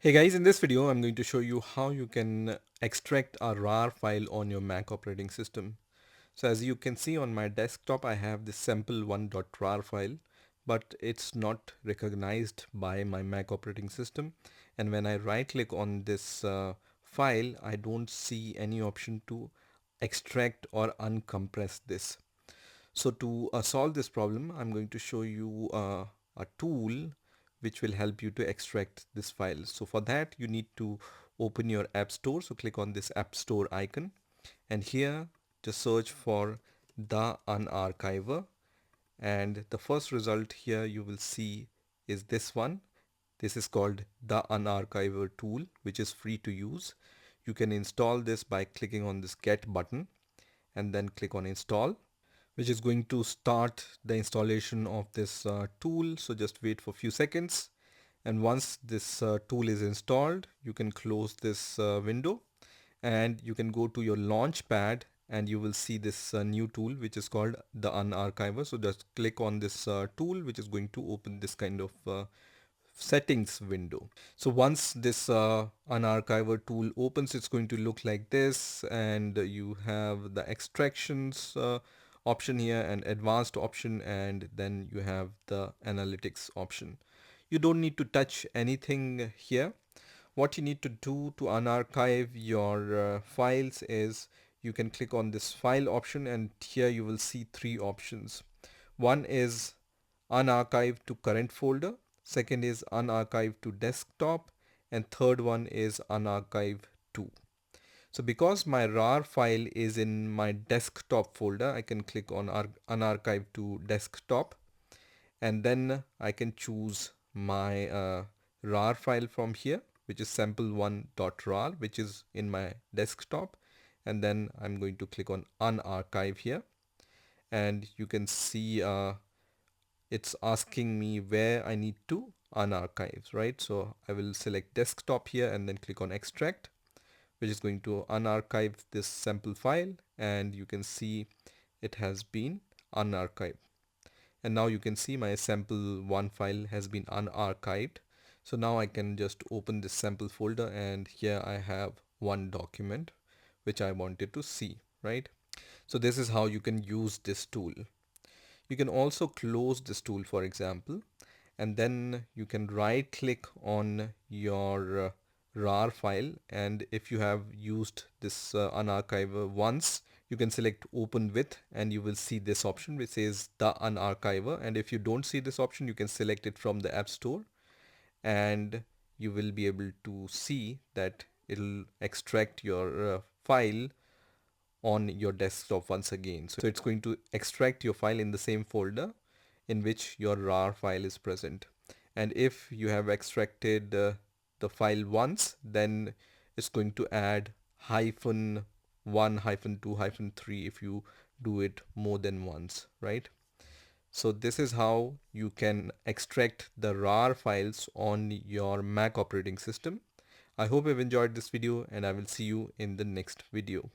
Hey guys, in this video I'm going to show you how you can extract a RAR file on your Mac operating system. So as you can see on my desktop I have this sample1.rar file, but it's not recognized by my Mac operating system, and when I right click on this file I don't see any option to extract or uncompress this. So to solve this problem, I'm going to show you a tool which will help you to extract this file. So for that, you need to open your App Store. So click on this App Store icon, and here just search for the Unarchiver. And the first result here you will see is this one. This is called the Unarchiver tool, which is free to use. You can install this by clicking on this Get button and then click on Install, which is going to start the installation of this tool. So just wait for a few seconds, and once this tool is installed you can close this window and you can go to your launch pad and you will see this new tool which is called the Unarchiver. So just click on this tool, which is going to open this kind of settings window. So once this Unarchiver tool opens, it's going to look like this, and you have the extractions option here and advanced option, and then you have the analytics option. You don't need to touch anything here. What you need to do to unarchive your files is you can click on this file option, and here you will see three options. One is unarchive to current folder, second is unarchive to desktop, and third one is unarchive to. So because my RAR file is in my desktop folder, I can click on unarchive to desktop, and then I can choose my RAR file from here, which is sample1.rar, which is in my desktop, and then I'm going to click on unarchive here, and you can see it's asking me where I need to unarchive, right? So I will select desktop here and then click on extract, which is going to unarchive this sample file, and you can see it has been unarchived. And now you can see my sample1 file has been unarchived. So now I can just open this sample folder, and here I have one document which I wanted to see, right? So this is how you can use this tool. You can also close this tool, for example, and then you can right click on your RAR file, and if you have used this unarchiver once, you can select open with, and you will see this option which says the unarchiver. And if you don't see this option, you can select it from the App Store, and you will be able to see that it'll extract your file on your desktop once again. So it's going to extract your file in the same folder in which your RAR file is present. And if you have extracted the file once, then it's going to add -1, -2, -3 if you do it more than once, right? So this is how you can extract the RAR files on your Mac operating system. I hope you've enjoyed this video, and I will see you in the next video.